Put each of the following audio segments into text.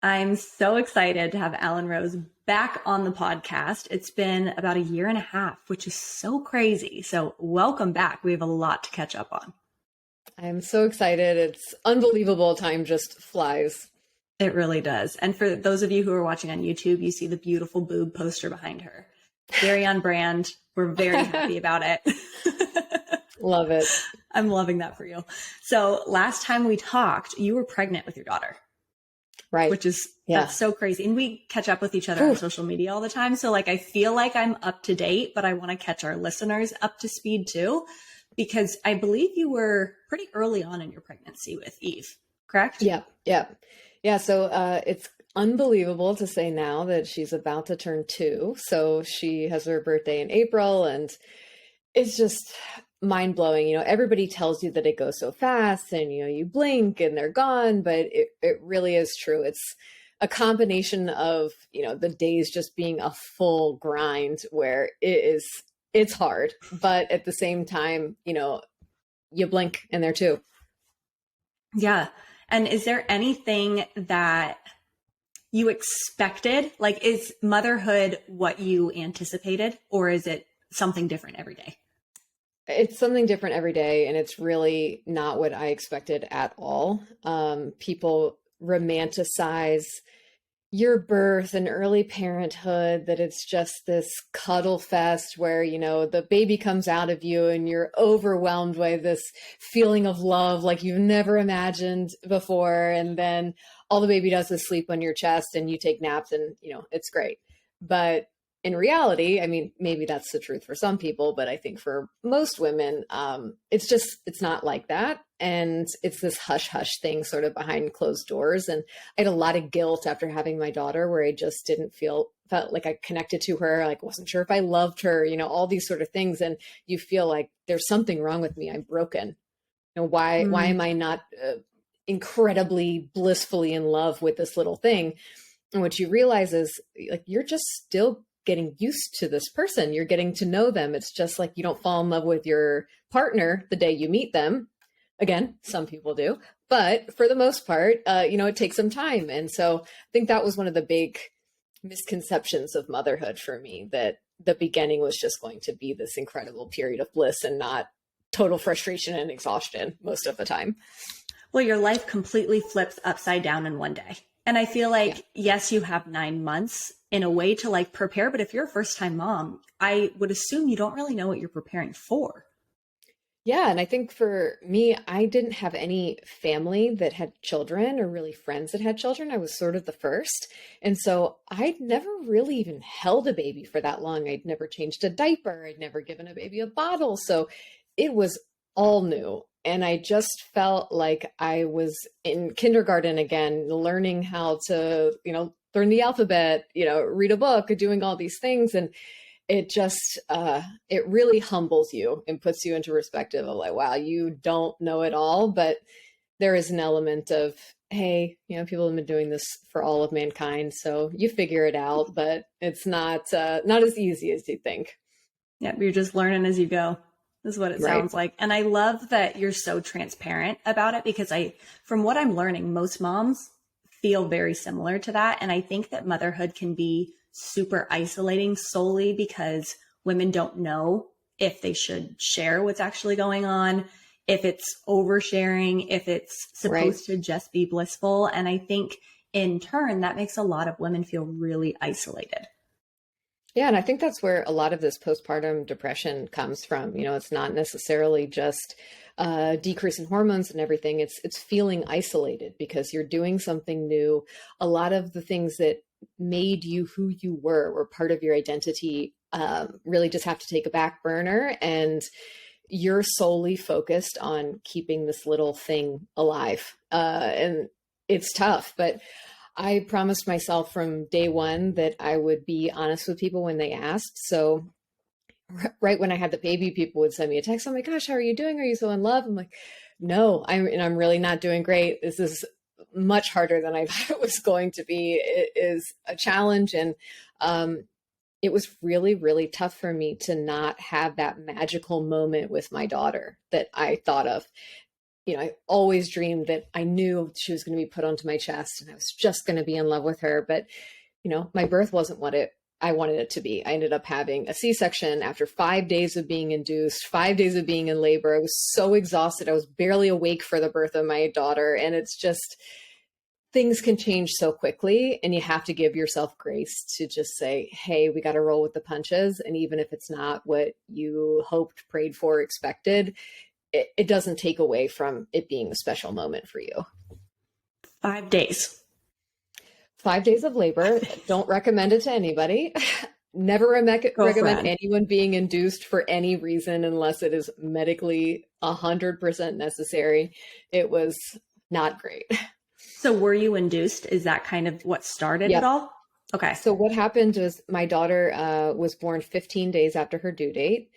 I'm so excited to have Allyn Rose back on the podcast. It's been about a year and a half, which is so crazy. So, welcome back. We have a lot to catch up on. I'm so excited. It's unbelievable. Time just flies. It really does. And for those of you who are watching on YouTube, you see the beautiful boob poster behind her. Very on brand. We're very happy about it. Love it. I'm loving that for you. So, last time we talked, you were pregnant with your daughter. Right. Which is, that's so crazy. And we catch up with each other on social media all the time. So like, I feel like I'm up to date, but I want to catch our listeners up to speed too, because I believe you were pretty early on in your pregnancy with Eve, correct? Yeah. So it's unbelievable to say now that she's about to turn 2. So she has her birthday in April, and it's just mind blowing. Everybody tells you that it goes so fast and, you blink and they're gone, but it really is true. It's a combination of, the days just being a full grind where it's hard, but at the same time, you blink and they're 2. Yeah. And is there anything that you expected? Like, is motherhood what you anticipated, or is it something different every day? It's something different every day, and it's really not what I expected at all. People romanticize your birth and early parenthood, that it's just this cuddle fest where, the baby comes out of you and you're overwhelmed by this feeling of love like you've never imagined before. And then all the baby does is sleep on your chest and you take naps and, it's great. But in reality, I mean, maybe that's the truth for some people, but I think for most women, it's not like that. And it's this hush hush thing sort of behind closed doors. And I had a lot of guilt after having my daughter, where I just felt like I connected to her. Like, wasn't sure if I loved her, all these sort of things. And you feel like there's something wrong with me. I'm broken. Why am I not incredibly blissfully in love with this little thing? And what you realize is, like, you're just still getting used to this person. You're getting to know them. It's just like you don't fall in love with your partner the day you meet them. Again, some people do, but for the most part, it takes some time. And so I think that was one of the big misconceptions of motherhood for me, that the beginning was just going to be this incredible period of bliss and not total frustration and exhaustion most of the time. Well, your life completely flips upside down in one day. And I feel like, yes, you have 9 months in a way to like prepare, but if you're a first time mom, I would assume you don't really know what you're preparing for. Yeah. And I think for me, I didn't have any family that had children or really friends that had children. I was sort of the first. And so I'd never really even held a baby for that long. I'd never changed a diaper. I'd never given a baby a bottle. So it was all new. And I just felt like I was in kindergarten again, learning how to, learn the alphabet, read a book, doing all these things. And it just, it really humbles you and puts you into perspective of like, wow, you don't know it all. But there is an element of, hey, people have been doing this for all of mankind. So you figure it out, but it's not as easy as you think. Yeah, you're just learning as you go. Is what it sounds like. And I love that you're so transparent about it, because from what I'm learning, most moms feel very similar to that. And I think that motherhood can be super isolating solely because women don't know if they should share what's actually going on, if it's oversharing, if it's supposed to just be blissful. And I think in turn, that makes a lot of women feel really isolated. Yeah. And I think that's where a lot of this postpartum depression comes from. It's not necessarily just a decrease in hormones and everything. It's feeling isolated because you're doing something new. A lot of the things that made you who you were part of your identity, really just have to take a back burner, and you're solely focused on keeping this little thing alive. And it's tough, but I promised myself from day one that I would be honest with people when they asked. So right when I had the baby, people would send me a text. I'm like, gosh, how are you doing? Are you so in love? I'm like, no, I'm really not doing great. This is much harder than I thought it was going to be. It is a challenge. And it was really, really tough for me to not have that magical moment with my daughter that I thought of. I always dreamed that I knew she was going to be put onto my chest and I was just going to be in love with her. But, my birth wasn't what I wanted it to be. I ended up having a C-section after 5 days of being induced, 5 days of being in labor. I was so exhausted. I was barely awake for the birth of my daughter. And it's just, things can change so quickly, and you have to give yourself grace to just say, hey, we got to roll with the punches. And even if it's not what you hoped, prayed for, expected, it doesn't take away from it being a special moment for you. 5 days. 5 days of labor. Don't recommend it to anybody. Never recommend anyone being induced for any reason unless it is medically 100% necessary. It was not great. So were you induced? Is that kind of what started it all? Okay. So what happened was my daughter was born 15 days after her due date.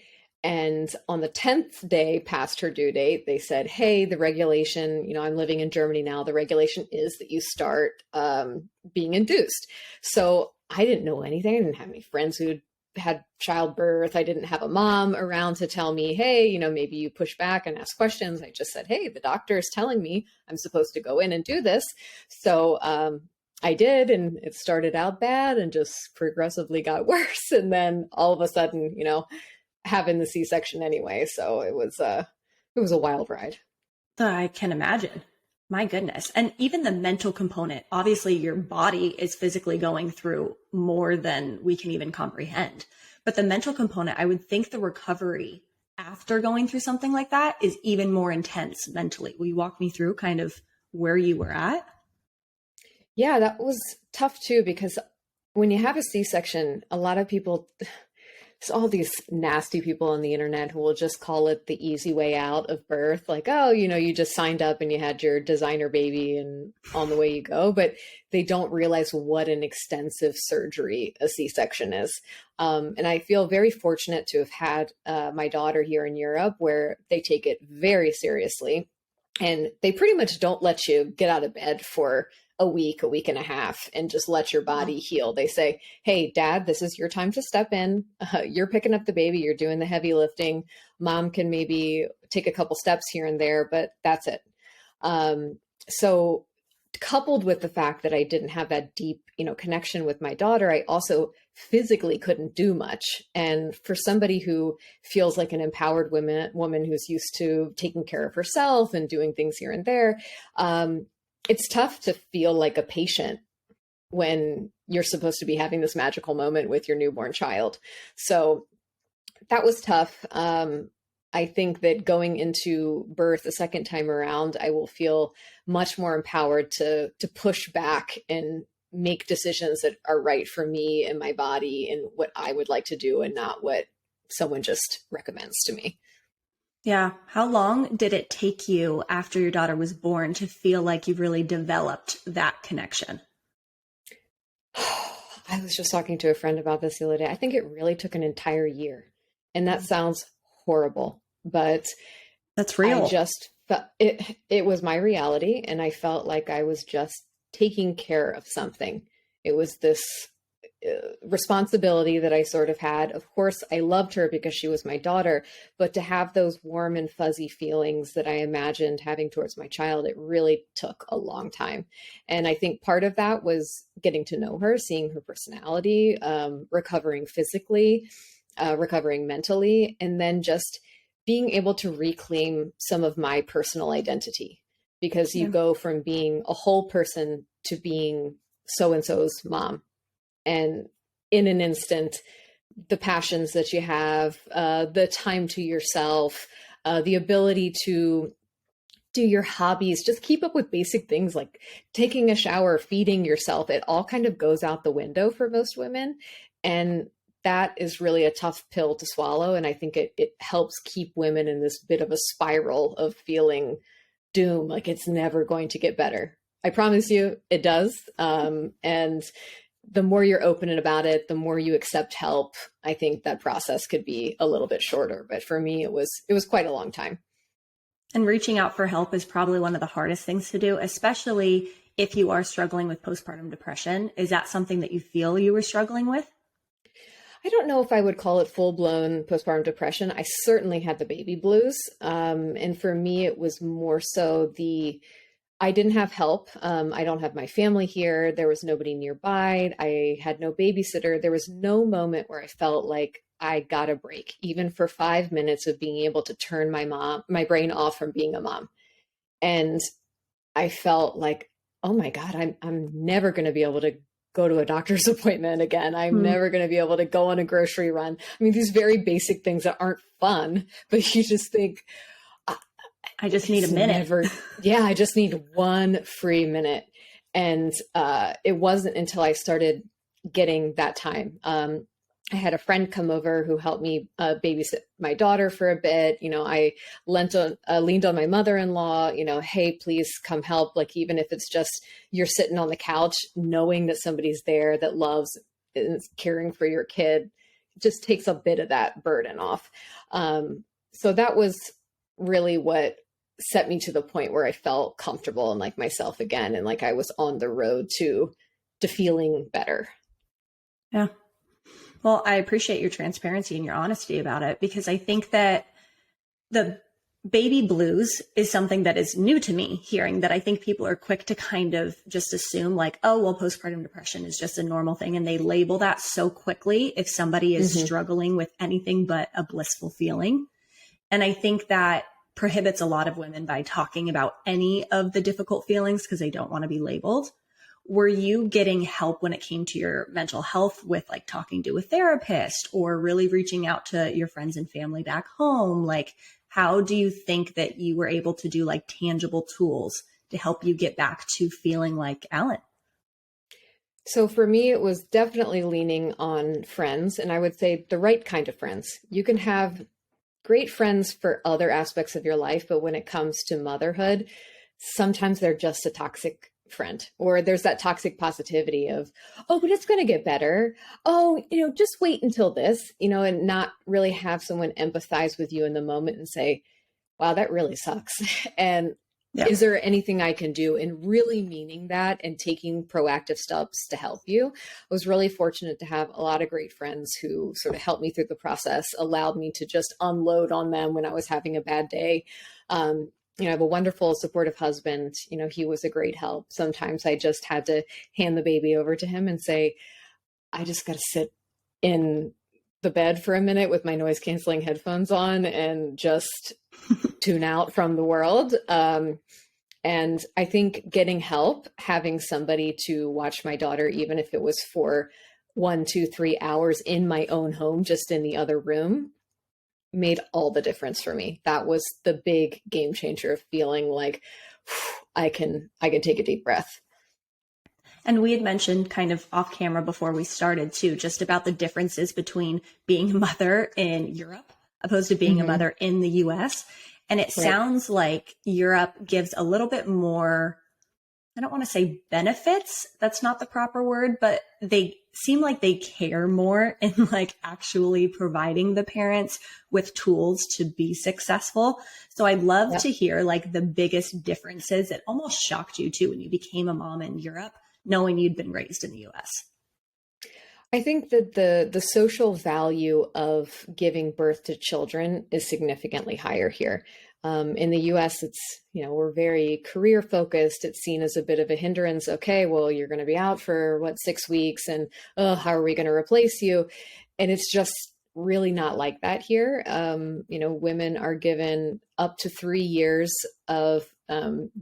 And on the 10th day past her due date, they said, hey, the regulation, I'm living in Germany now. The regulation is that you start being induced. So I didn't know anything. I didn't have any friends who had childbirth. I didn't have a mom around to tell me, hey, maybe you push back and ask questions. I just said, hey, the doctor is telling me I'm supposed to go in and do this. So I did, and it started out bad and just progressively got worse. And then all of a sudden, having the C-section anyway. So it was a wild ride. I can imagine. My goodness. And even the mental component, obviously your body is physically going through more than we can even comprehend. But the mental component, I would think the recovery after going through something like that is even more intense mentally. Will you walk me through kind of where you were at? Yeah, that was tough too, because when you have a C-section, a lot of people, there's all these nasty people on the internet who will just call it the easy way out of birth. Like, oh, you just signed up and you had your designer baby and on the way you go. But they don't realize what an extensive surgery a C-section is. And I feel very fortunate to have had my daughter here in Europe, where they take it very seriously. And they pretty much don't let you get out of bed for a week and a half, and just let your body heal. They say, hey, dad, this is your time to step in. You're picking up the baby. You're doing the heavy lifting. Mom can maybe take a couple steps here and there, but that's it. So coupled with the fact that I didn't have that deep, connection with my daughter, I also physically couldn't do much. And for somebody who feels like an empowered woman who's used to taking care of herself and doing things here and there, it's tough to feel like a patient when you're supposed to be having this magical moment with your newborn child. So that was tough. I think that going into birth a second time around, I will feel much more empowered to push back and make decisions that are right for me and my body and what I would like to do, and not what someone just recommends to me. Yeah. How long did it take you after your daughter was born to feel like you really developed that connection? I was just talking to a friend about this the other day. I think it really took an entire year. And that sounds horrible, but that's real. I just felt it was my reality. And I felt like I was just taking care of something. It was this responsibility that I sort of had. Of course, I loved her because she was my daughter, but to have those warm and fuzzy feelings that I imagined having towards my child, it really took a long time. And I think part of that was getting to know her, seeing her personality, recovering physically, recovering mentally, and then just being able to reclaim some of my personal identity, because you go from being a whole person to being so-and-so's mom. And in an instant, the passions that you have, the time to yourself, the ability to do your hobbies, just keep up with basic things like taking a shower, feeding yourself, it all kind of goes out the window for most women. And that is really a tough pill to swallow. And I think it helps keep women in this bit of a spiral of feeling doom, like it's never going to get better. I promise you it does. And the more you're open about it, the more you accept help, I think that process could be a little bit shorter. But for me, it was quite a long time. And reaching out for help is probably one of the hardest things to do, especially if you are struggling with postpartum depression. Is that something that you feel you were struggling with? I don't know if I would call it full-blown postpartum depression. I certainly had the baby blues. And for me, it was more so I didn't have help. I don't have my family here. There was nobody nearby. I had no babysitter. There was no moment where I felt like I got a break, even for 5 minutes of being able to turn my brain off from being a mom. And I felt like, oh my God, I'm never going to be able to go to a doctor's appointment again. I'm never going to be able to go on a grocery run. I mean, these very basic things that aren't fun, but you just think, I just need a minute. I just need one free minute. And it wasn't until I started getting that time. I had a friend come over who helped me babysit my daughter for a bit. I leaned on my mother-in-law, hey, please come help. Like, even if it's just you're sitting on the couch, knowing that somebody's there that loves and is caring for your kid, just takes a bit of that burden off. So that was really what set me to the point where I felt comfortable and like myself again. And like I was on the road to feeling better. Yeah. Well, I appreciate your transparency and your honesty about it, because I think that the baby blues is something that is new to me hearing, that I think people are quick to kind of just assume like, oh, well, postpartum depression is just a normal thing. And they label that so quickly if somebody is struggling with anything but a blissful feeling. And I think that prohibits a lot of women by talking about any of the difficult feelings because they don't want to be labeled. Were you getting help when it came to your mental health with like talking to a therapist or really reaching out to your friends and family back home? Like, how do you think that you were able to do like tangible tools to help you get back to feeling like Allyn? So for me, it was definitely leaning on friends, and I would say the right kind of friends. You can have great friends for other aspects of your life, but when it comes to motherhood, sometimes they're just a toxic friend, or there's that toxic positivity of, oh, but it's going to get better. Oh, just wait until this, and not really have someone empathize with you in the moment and say, wow, that really sucks. And is there anything I can do? And really meaning that and taking proactive steps to help you. I was really fortunate to have a lot of great friends who sort of helped me through the process, allowed me to just unload on them when I was having a bad day. I have a wonderful, supportive husband. He was a great help. Sometimes I just had to hand the baby over to him and say, I just got to sit in the bed for a minute with my noise canceling headphones on and just tune out from the world. And I think getting help, having somebody to watch my daughter, even if it was for 1, 2, 3 hours in my own home, just in the other room, made all the difference for me. That was the big game changer of feeling like I can take a deep breath. And we had mentioned kind of off camera before we started too, just about the differences between being a mother in Europe opposed to being a mother in the US. And it sounds like Europe gives a little bit more, I don't want to say benefits. That's not the proper word, but they seem like they care more in like actually providing the parents with tools to be successful. So I'd love to hear like the biggest differences that almost shocked you too when you became a mom in Europe, knowing you'd been raised in the US. I think that the social value of giving birth to children is significantly higher here. In the US, it's, we're very career focused. It's seen as a bit of a hindrance. Okay, well, you're going to be out for 6 weeks and how are we going to replace you? And it's just really not like that here. Women are given up to 3 years of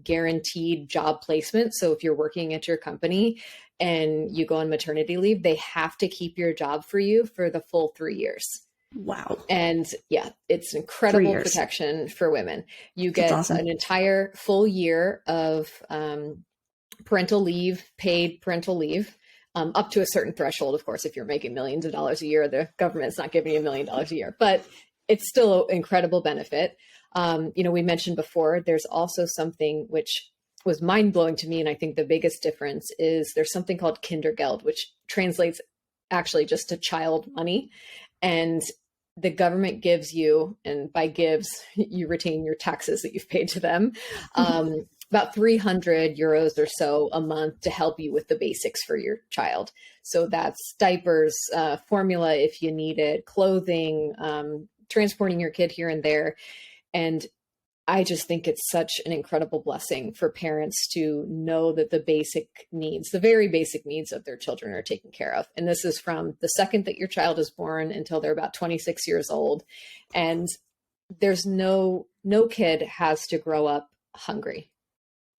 guaranteed job placement. So if you're working at your company and you go on maternity leave, they have to keep your job for you for the full 3 years. Wow. And it's incredible protection for women. You get an entire full year of parental leave, paid parental leave, up to a certain threshold. Of course, if you're making millions of dollars a year, the government's not giving you $1 million a year, but it's still an incredible benefit. We mentioned before, there's also something which was mind-blowing to me. And I think the biggest difference is there's something called Kindergeld, which translates actually just to child money. And the government gives you, and by gives, you retain your taxes that you've paid to them, about 300 euros or so a month to help you with the basics for your child. So that's diapers, formula if you need it, clothing, transporting your kid here and there. And I just think it's such an incredible blessing for parents to know that the basic needs, the very basic needs of their children are taken care of. And this is from the second that your child is born until they're about 26 years old. And there's no kid has to grow up hungry.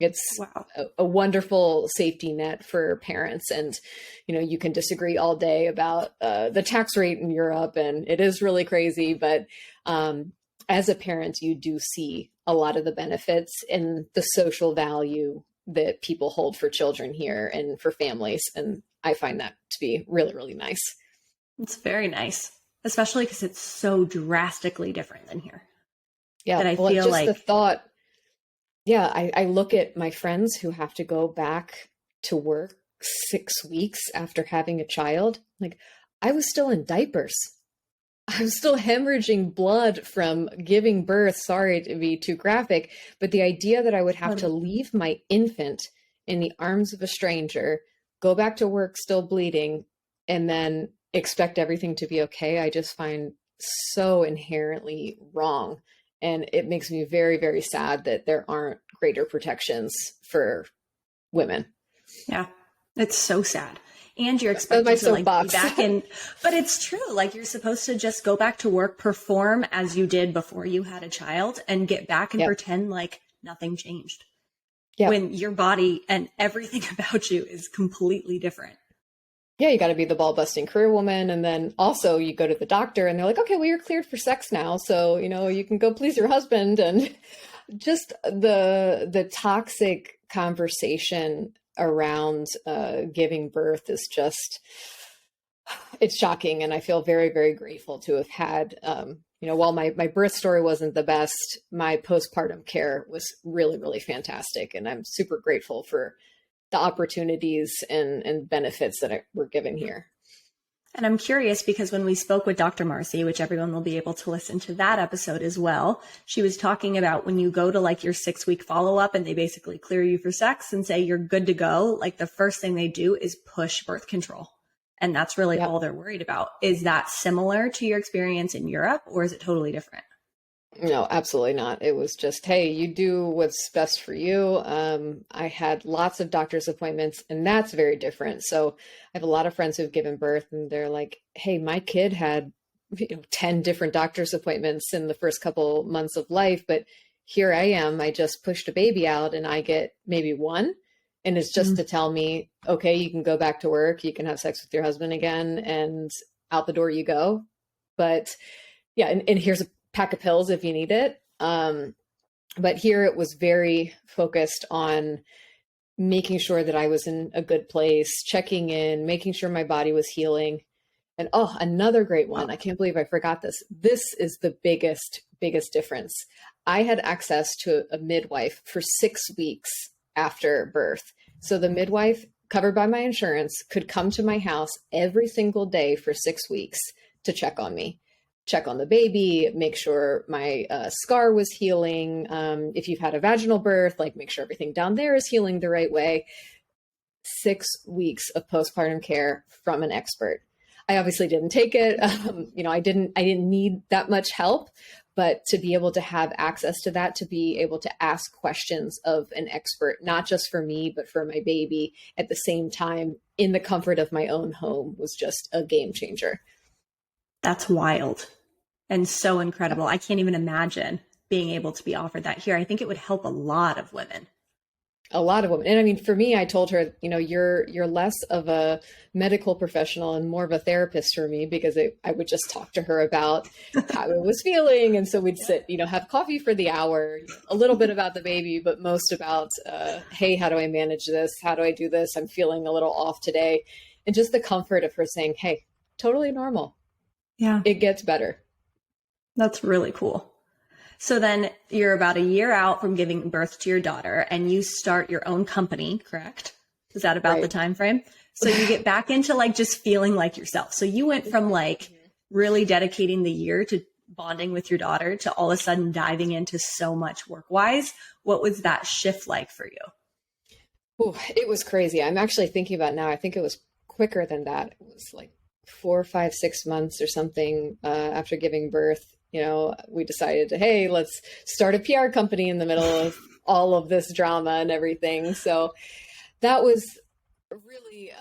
It's Wow. a wonderful safety net for parents. And, you can disagree all day about the tax rate in Europe, and it is really crazy. But as a parent, you do see a lot of the benefits and the social value that people hold for children here and for families. And I find that to be really, really nice. It's very nice, especially because it's so drastically different than here. Yeah. That I well, feel just like the thought, yeah, I look at my friends who have to go back to work 6 weeks after having a child. Like, I was still in diapers. I was still hemorrhaging blood from giving birth. Sorry to be too graphic, but the idea that I would have to leave my infant in the arms of a stranger, go back to work still bleeding, and then expect everything to be okay, I just find so inherently wrong. And it makes me very, very sad that there aren't greater protections for women. Yeah, it's so sad. And you're expected to like be back in, but it's true. Like, you're supposed to just go back to work, perform as you did before you had a child, and get back and pretend like nothing changed. When your body and everything about you is completely different. Yeah, you got to be the ball busting career woman. And then also you go to the doctor and they're like, okay, well, you're cleared for sex now. So, you can go please your husband. And just the toxic conversation around giving birth is just, it's shocking. And I feel very, very grateful to have had, while my birth story wasn't the best, my postpartum care was really, really fantastic. And I'm super grateful for the opportunities and benefits that were given here. And I'm curious because when we spoke with Dr. Marcy, which everyone will be able to listen to that episode as well, she was talking about when you go to like your 6-week follow-up and they basically clear you for sex and say you're good to go, like the first thing they do is push birth control. And that's really all they're worried about. Is that similar to your experience in Europe, or is it totally different? No, absolutely not. It was just, hey, you do what's best for you. I had lots of doctor's appointments, and that's very different. So I have a lot of friends who've given birth, and they're like, hey, my kid had 10 different doctor's appointments in the first couple months of life, but here I am. I just pushed a baby out, and I get maybe one. And it's just to tell me, okay, you can go back to work, you can have sex with your husband again, and out the door you go. But yeah, and here's a pack of pills if you need it. But here it was very focused on making sure that I was in a good place, checking in, making sure my body was healing. And another great one. I can't believe I forgot this. This is the biggest difference. I had access to a midwife for 6 weeks after birth. So the midwife, covered by my insurance, could come to my house every single day for 6 weeks to check on me. Check on the baby, make sure my scar was healing. If you've had a vaginal birth, like make sure everything down there is healing the right way. 6 weeks of postpartum care from an expert. I obviously didn't take it. I didn't need that much help, but to be able to have access to that, to be able to ask questions of an expert, not just for me, but for my baby at the same time in the comfort of my own home, was just a game changer. That's wild and so incredible. I can't even imagine being able to be offered that here. I think it would help a lot of women. A lot of women. And I mean, for me, I told her, you're less of a medical professional and more of a therapist for me, because I would just talk to her about how I was feeling. And so we'd sit, have coffee for the hour, a little bit about the baby, but most about, hey, how do I manage this? How do I do this? I'm feeling a little off today. And just the comfort of her saying, hey, totally normal. Yeah. It gets better. That's really cool. So then you're about a year out from giving birth to your daughter and you start your own company, correct? Is that about the time frame? So you get back into like just feeling like yourself. So you went from like really dedicating the year to bonding with your daughter to all of a sudden diving into so much work-wise. What was that shift like for you? Oh, it was crazy. I'm actually thinking about it now. I think it was quicker than that. It was like 4, 5, 6 months or something after giving birth. We decided to, hey, let's start a PR company in the middle of all of this drama and everything. So that was really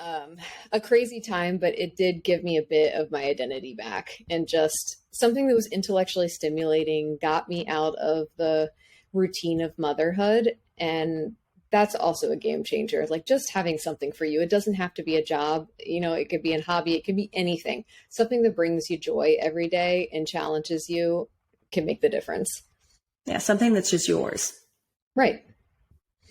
a crazy time, but it did give me a bit of my identity back, and just something that was intellectually stimulating, got me out of the routine of motherhood. And that's also a game changer. Like, just having something for you. It doesn't have to be a job. It could be a hobby. It could be anything. Something that brings you joy every day and challenges you can make the difference. Yeah, something that's just yours. Right.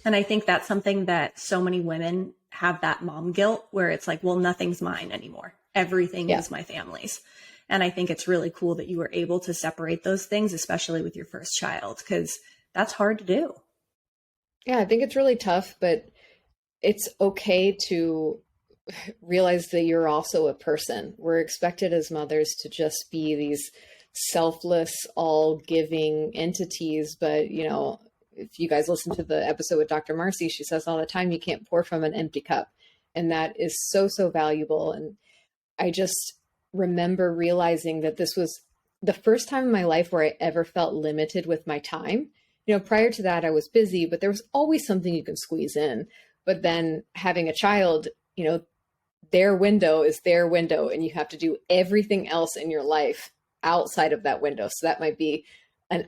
And I think that's something that so many women have, that mom guilt where it's like, well, nothing's mine anymore. Everything is my family's. And I think it's really cool that you were able to separate those things, especially with your first child, because that's hard to do. Yeah, I think it's really tough, but it's okay to realize that you're also a person. We're expected as mothers to just be these selfless, all giving entities. But, if you guys listen to the episode with Dr. Marcy, she says all the time, you can't pour from an empty cup. And that is so, so valuable. And I just remember realizing that this was the first time in my life where I ever felt limited with my time. Prior to that, I was busy, but there was always something you can squeeze in. But then having a child, their window is their window, and you have to do everything else in your life outside of that window. So that might be an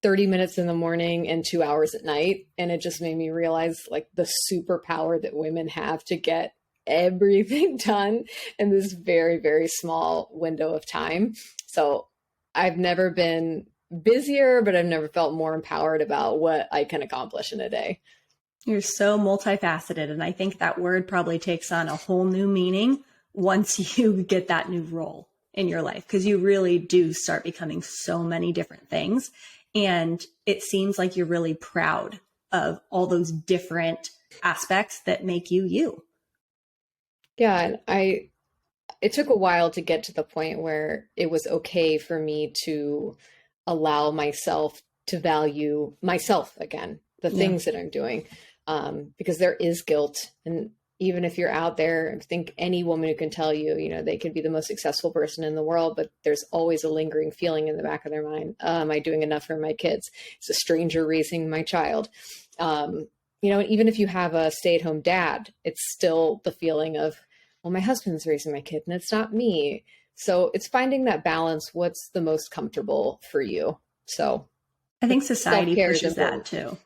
30 minutes in the morning and 2 hours at night. And it just made me realize, like, the superpower that women have to get everything done in this very, very small window of time. So I've never been busier, but I've never felt more empowered about what I can accomplish in a day. You're so multifaceted. And I think that word probably takes on a whole new meaning once you get that new role in your life, because you really do start becoming so many different things. And it seems like you're really proud of all those different aspects that make you you. Yeah. And it took a while to get to the point where it was okay for me to allow myself to value myself again, the things that I'm doing, because there is guilt. And even if you're out there, I think any woman who can tell you, they could be the most successful person in the world, but there's always a lingering feeling in the back of their mind. Am I doing enough for my kids? It's a stranger raising my child. Even if you have a stay-at-home dad, it's still the feeling of, well, my husband's raising my kid and it's not me. So it's finding that balance. What's the most comfortable for you? So I think society pushes that too.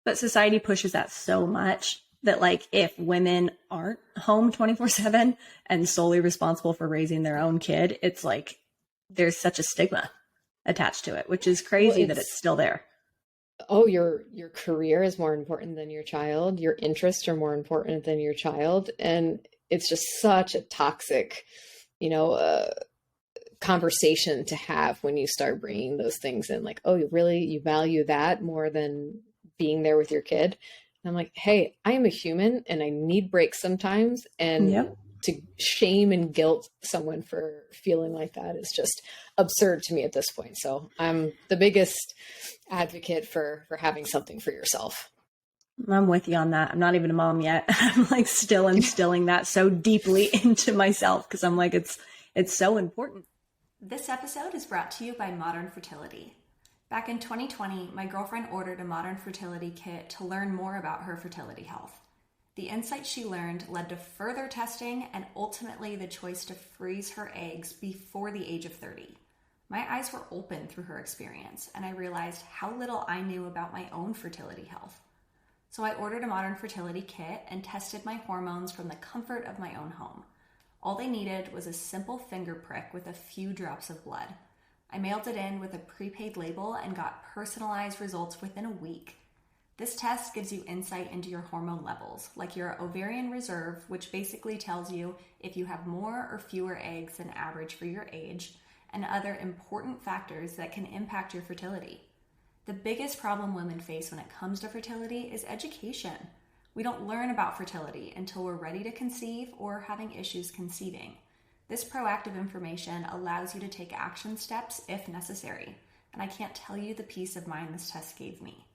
But society pushes that so much that, like, if women aren't home 24/7 and solely responsible for raising their own kid, it's like there's such a stigma attached to it, which is crazy that it's still there. Oh, your career is more important than your child. Your interests are more important than your child. And it's just such a toxic, conversation to have when you start bringing those things in. Like, oh, you value that more than being there with your kid. And I'm like, hey, I am a human and I need breaks sometimes. And to shame and guilt someone for feeling like that is just absurd to me at this point. So I'm the biggest advocate for having something for yourself. I'm with you on that. I'm not even a mom yet. I'm like still instilling that so deeply into myself, because I'm like, it's so important. This episode is brought to you by Modern Fertility. Back in 2020, my girlfriend ordered a Modern Fertility kit to learn more about her fertility health. The insights she learned led to further testing and ultimately the choice to freeze her eggs before the age of 30. My eyes were open through her experience, and I realized how little I knew about my own fertility health. So I ordered a Modern Fertility kit and tested my hormones from the comfort of my own home. All they needed was a simple finger prick with a few drops of blood. I mailed it in with a prepaid label and got personalized results within a week. This test gives you insight into your hormone levels, like your ovarian reserve, which basically tells you if you have more or fewer eggs than average for your age, and other important factors that can impact your fertility. The biggest problem women face when it comes to fertility is education. We don't learn about fertility until we're ready to conceive or having issues conceiving. This proactive information allows you to take action steps if necessary, and I can't tell you the peace of mind this test gave me.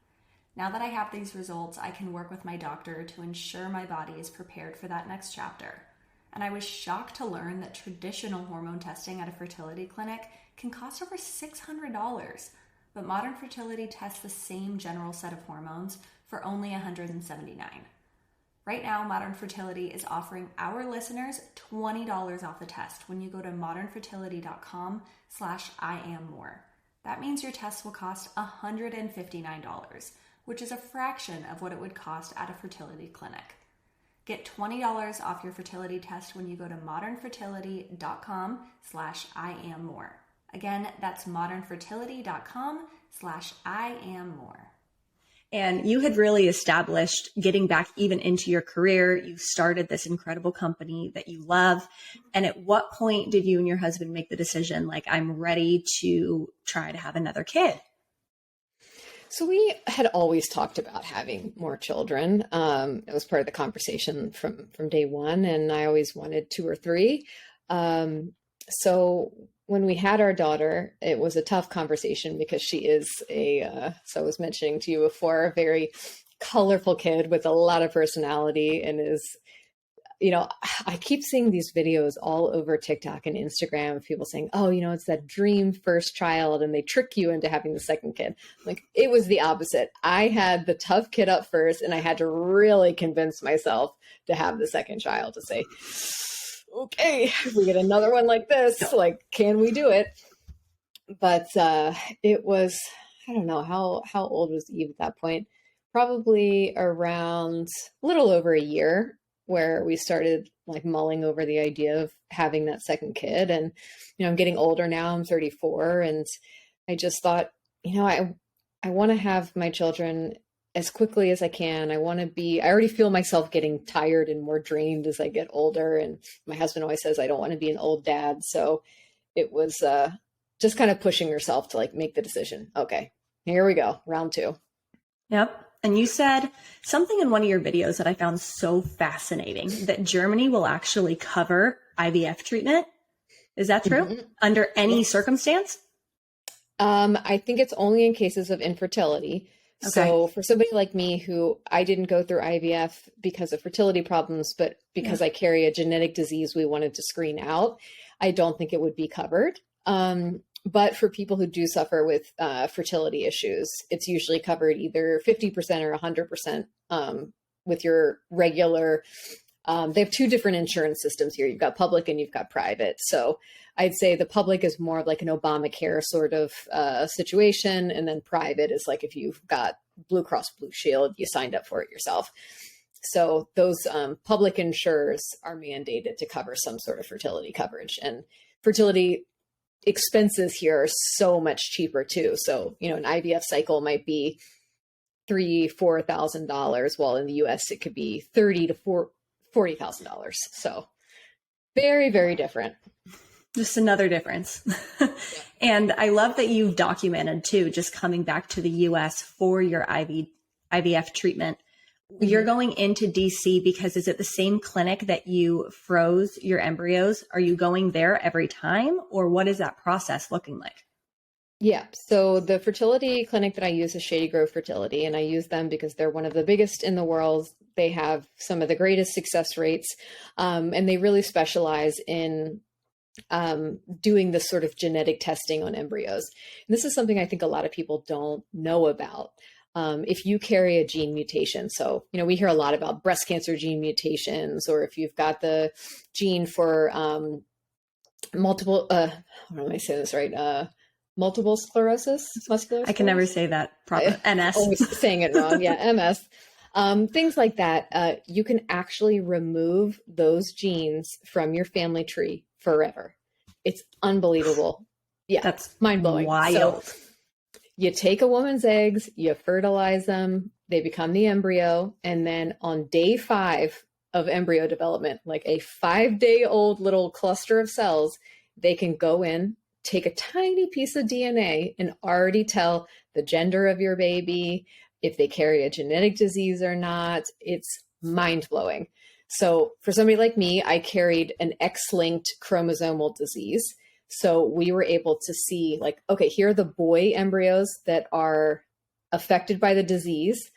Now that I have these results, I can work with my doctor to ensure my body is prepared for that next chapter. And I was shocked to learn that traditional hormone testing at a fertility clinic can cost over $600, but Modern Fertility tests the same general set of hormones for only $179. Right now, Modern Fertility is offering our listeners $20 off the test when you go to modernfertility.com/IamMore. That means your test will cost $159, which is a fraction of what it would cost at a fertility clinic. Get $20 off your fertility test when you go to modernfertility.com/IamMore. Again, that's modernfertility.com/IamMore. And you had really established getting back even into your career. You started this incredible company that you love. And at what point did you and your husband make the decision, like, I'm ready to try to have another kid? So we had always talked about having more children. It was part of the conversation from day one, and I always wanted 2 or 3. So when we had our daughter, it was a tough conversation because she is so I was mentioning to you before, a very colorful kid with a lot of personality, and is, I keep seeing these videos all over TikTok and Instagram of people saying, oh, it's that dream first child, and they trick you into having the second kid. Like, it was the opposite. I had the tough kid up first, and I had to really convince myself to have the second child, to say, okay, if we get another one like this, like, can we do it? But it was, I don't know, how old was Eve at that point? Probably around a little over a year, where we started like mulling over the idea of having that second kid. And, I'm getting older now, I'm 34. And I just thought, I want to have my children as quickly as I can. I already feel myself getting tired and more drained as I get older. And my husband always says, I don't want to be an old dad. So it was just kind of pushing yourself to like make the decision. Okay, here we go. Round 2. Yep. And you said something in one of your videos that I found so fascinating, that Germany will actually cover IVF treatment. Is that true? Mm-hmm. Under any circumstance? I think it's only in cases of infertility. Okay. So for somebody like me, who I didn't go through IVF because of fertility problems, but because I carry a genetic disease we wanted to screen out, I don't think it would be covered. But for people who do suffer with fertility issues, it's usually covered either 50% or 100% with your regular. They have 2 different insurance systems here. You've got public and you've got private. So I'd say the public is more of like an Obamacare sort of situation. And then private is like if you've got Blue Cross Blue Shield, you signed up for it yourself. So those public insurers are mandated to cover some sort of fertility coverage, and fertility expenses here are so much cheaper too. So, an IVF cycle might be $3,000-$4,000, while in the US it could be $30,000 to $40,000. So very, very different. Just another difference. And I love that you've documented too, just coming back to the US for your IVF treatment. Mm-hmm. You're going into DC because is it the same clinic that you froze your embryos? Are you going there every time, or what is that process looking like? Yeah. So the fertility clinic that I use is Shady Grove Fertility, and I use them because they're one of the biggest in the world. They have some of the greatest success rates, and they really specialize in doing this sort of genetic testing on embryos. And this is something I think a lot of people don't know about. If you carry a gene mutation, so, we hear a lot about breast cancer gene mutations, or if you've got the gene for multiple, how do I say this right? Multiple sclerosis, muscular sclerosis? I can never say that properly. MS. Always saying it wrong. Yeah, MS. Things like that. You can actually remove those genes from your family tree forever. It's unbelievable. Yeah, that's mind-blowing. Wild. So, you take a woman's eggs, you fertilize them, they become the embryo, and then on day 5 of embryo development, like a 5-day-old little cluster of cells, they can go in, take a tiny piece of DNA, and already tell the gender of your baby, if they carry a genetic disease or not. It's mind-blowing. So for somebody like me, I carried an X-linked chromosomal disease. So we were able to see like, okay, here are the boy embryos that are affected by the disease.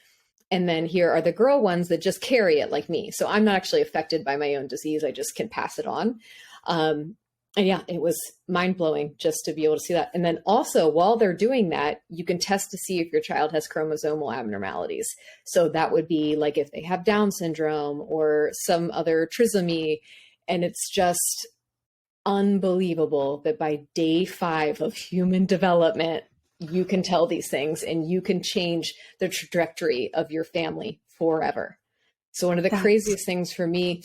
And then here are the girl ones that just carry it like me. So I'm not actually affected by my own disease. I just can pass it on. And yeah, it was mind blowing just to be able to see that. And then also while they're doing that, you can test to see if your child has chromosomal abnormalities. So that would be like if they have Down syndrome or some other trisomy. And it's just unbelievable that by day 5 of human development, you can tell these things and you can change the trajectory of your family forever. So one of the craziest things for me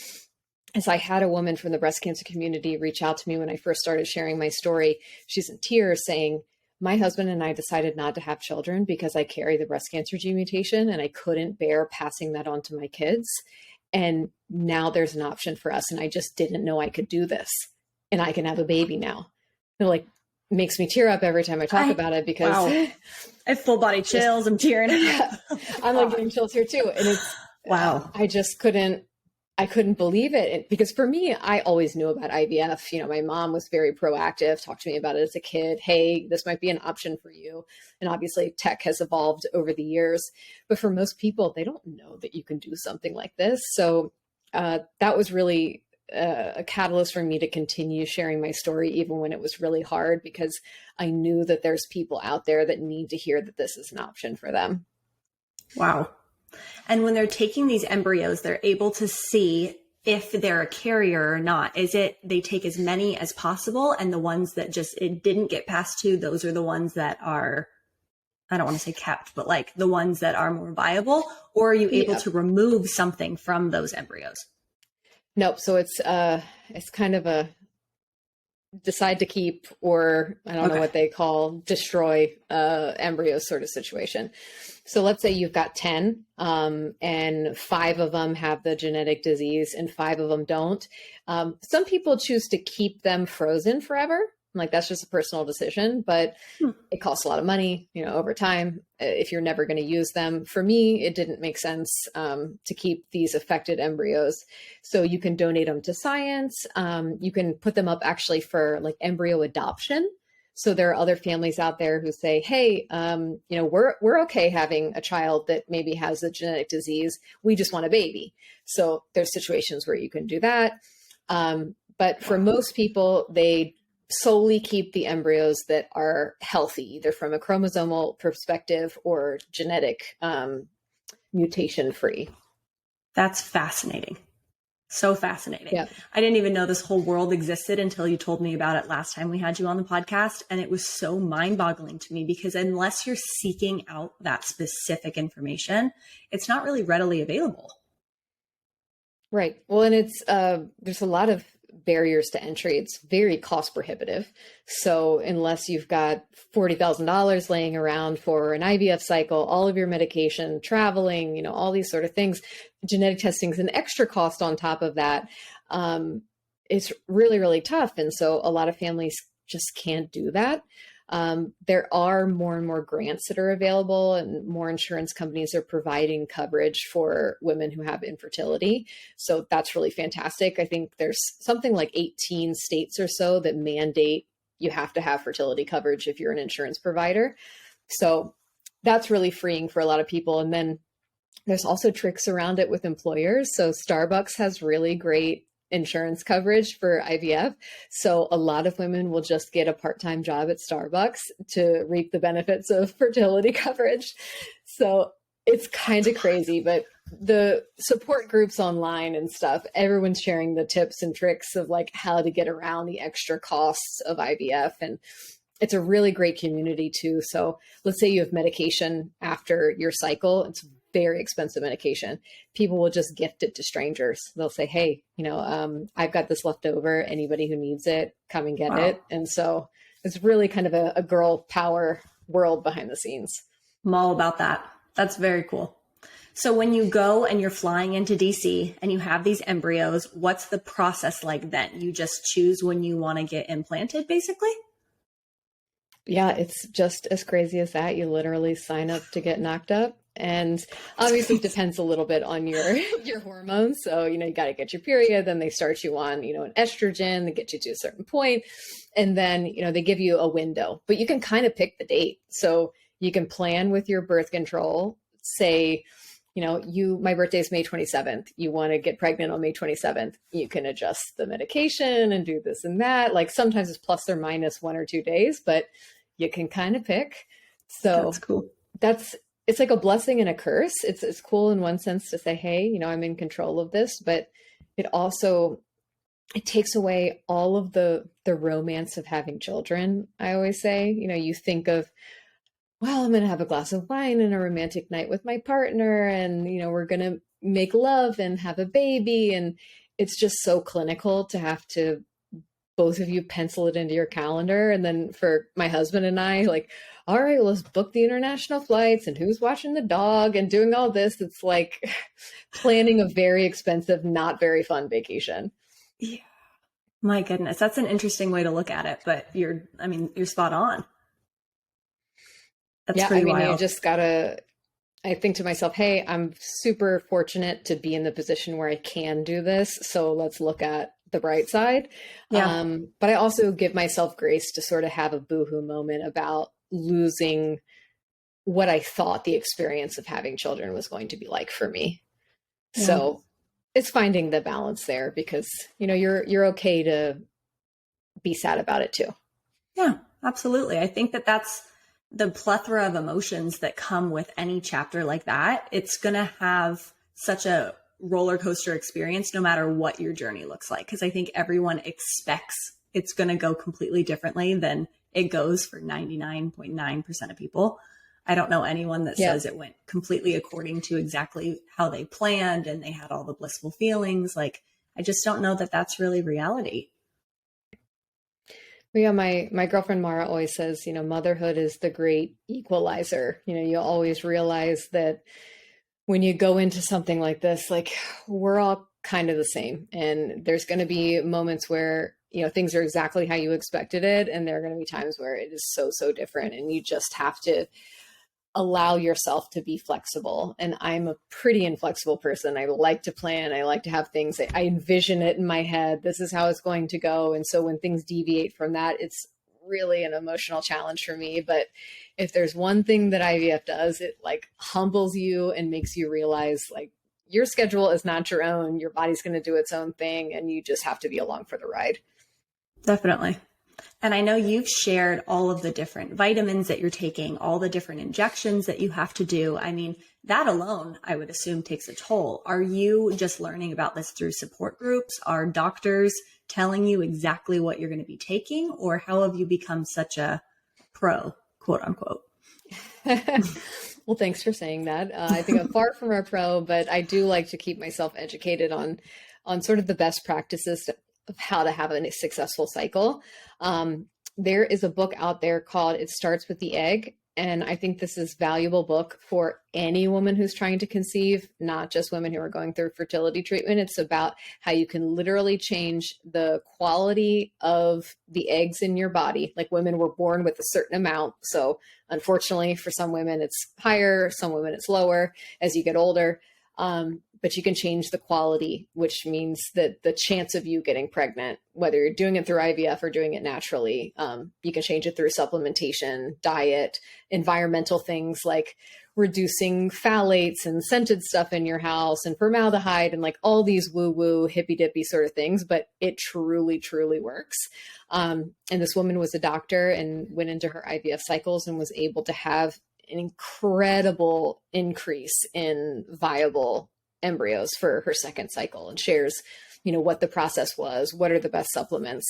is I had a woman from the breast cancer community reach out to me when I first started sharing my story. She's in tears saying, my husband and I decided not to have children because I carry the breast cancer gene mutation and I couldn't bear passing that on to my kids. And now there's an option for us. And I just didn't know I could do this. And I can have a baby now. It like makes me tear up every time I talk about it because I have full body chills. I'm tearing up. I'm like getting chills here too. And it's, I just I couldn't believe it because for me, I always knew about IVF. You know, my mom was very proactive, talked to me about it as a kid. Hey, this might be an option for you. And obviously tech has evolved over the years, but for most people, they don't know that you can do something like this. So that was really a catalyst for me to continue sharing my story, even when it was really hard, because I knew that there's people out there that need to hear that this is an option for them. Wow. And when they're taking these embryos, they're able to see if they're a carrier or not. Is it they take as many as possible, and the ones that just it didn't get past to, those are the ones that are, I don't want to say kept, but like the ones that are more viable? Or are you able to remove something from those embryos? Nope. So it's kind of a decide to keep, or I don't know what they call destroy embryos sort of situation. So let's say you've got 10 and 5 of them have the genetic disease and 5 of them don't. Some people choose to keep them frozen forever. Like that's just a personal decision, but it costs a lot of money, you know, over time, if you're never going to use them. For me, it didn't make sense to keep these affected embryos. So you can donate them to science. You can put them up actually for like embryo adoption. So there are other families out there who say, hey, you know, we're okay having a child that maybe has a genetic disease. We just want a baby. So there's situations where you can do that. But for most people, they solely keep the embryos that are healthy, either from a chromosomal perspective or genetic mutation free. That's fascinating. So fascinating. Yeah. I didn't even know this whole world existed until you told me about it last time we had you on the podcast. And it was so mind boggling to me because unless you're seeking out that specific information, it's not really readily available. Right. Well, and it's, there's a lot of barriers to entry. It's very cost prohibitive. So unless you've got $40,000 laying around for an IVF cycle, all of your medication, traveling, you know, all these sort of things, genetic testing is an extra cost on top of that. It's really, really tough. And so a lot of families just can't do that. There are more and more grants that are available, and more insurance companies are providing coverage for women who have infertility. So that's really fantastic. I think there's something like 18 states or so that mandate you have to have fertility coverage if you're an insurance provider. So that's really freeing for a lot of people. And then there's also tricks around it with employers. So Starbucks has really great insurance coverage for IVF. So a lot of women will just get a part-time job at Starbucks to reap the benefits of fertility coverage. So it's kind of crazy, but the support groups online and stuff, everyone's sharing the tips and tricks of like how to get around the extra costs of IVF. And it's a really great community too. So let's say you have medication after your cycle. It's very expensive medication. People will just gift it to strangers. They'll say, hey, you know, I've got this left over. Anybody who needs it, come and get it. And so it's really kind of a girl power world behind the scenes. I'm all about that. That's very cool. So when you go and you're flying into DC and you have these embryos, what's the process like then? You just choose when you want to get implanted, basically? Yeah, it's just as crazy as that. You literally sign up to get knocked up And obviously it depends a little bit on your hormones. So, you got to get your period, then they start you on, an estrogen that gets you to a certain point. And then, they give you a window, but you can kind of pick the date. So you can plan with your birth control, say, my birthday is May 27th. You want to get pregnant on May 27th. You can adjust the medication and do this and that. Like sometimes it's plus or minus 1 or 2 days, but you can kind of pick. So that's cool. It's like a blessing and a curse. It's cool in one sense to say, hey, I'm in control of this, but it takes away all of the romance of having children. I always say, you think of, well, I'm going to have a glass of wine and a romantic night with my partner, and, we're going to make love and have a baby. And it's just so clinical to have to both of you pencil it into your calendar. And then for my husband and I, like, all right, let's book the international flights and who's watching the dog and doing all this. It's like planning a very expensive, not very fun vacation. Yeah. My goodness. That's an interesting way to look at it, but you're spot on. That's pretty wild. You just gotta, I think to myself, hey, I'm super fortunate to be in the position where I can do this. So let's look at the bright side. Yeah. But I also give myself grace to sort of have a boohoo moment about losing what I thought the experience of having children was going to be like for me. Yeah. So it's finding the balance there because, you're okay to be sad about it too. Yeah, absolutely. I think that that's the plethora of emotions that come with any chapter like that. It's going to have such a roller coaster experience no matter what your journey looks like. Because I think everyone expects it's going to go completely differently than it goes for 99.9% of people. I don't know anyone that says it went completely according to exactly how they planned and they had all the blissful feelings. Like, I just don't know that that's really reality. Yeah, my girlfriend Mara always says, motherhood is the great equalizer. You always realize that when you go into something like this, like we're all kind of the same. And there's going to be moments where, things are exactly how you expected it. And there are going to be times where it is so, so different. And you just have to allow yourself to be flexible. And I'm a pretty inflexible person. I like to plan. I like to have things, I envision it in my head. This is how it's going to go. And so when things deviate from that, it's really an emotional challenge for me. But if there's one thing that IVF does, it like humbles you and makes you realize like your schedule is not your own. Your body's going to do its own thing. And you just have to be along for the ride. Definitely. And I know you've shared all of the different vitamins that you're taking, all the different injections that you have to do. I mean, that alone, I would assume, takes a toll. Are you just learning about this through support groups? Are doctors telling you exactly what you're going to be taking? Or how have you become such a pro, quote unquote? Well, thanks for saying that. I think I'm far from a pro, but I do like to keep myself educated on sort of the best practices of how to have a successful cycle. There is a book out there called It Starts with the Egg. And I think this is a valuable book for any woman who's trying to conceive, not just women who are going through fertility treatment. It's about how you can literally change the quality of the eggs in your body. Like women were born with a certain amount. So unfortunately for some women, it's higher, some women it's lower as you get older. But you can change the quality, which means that the chance of you getting pregnant, whether you're doing it through IVF or doing it naturally, you can change it through supplementation, diet, environmental things like reducing phthalates and scented stuff in your house and formaldehyde and like all these woo-woo, hippy-dippy sort of things. But it truly, truly works. And this woman was a doctor and went into her IVF cycles and was able to have an incredible increase in viable embryos for her second cycle, and shares, what the process was, what are the best supplements.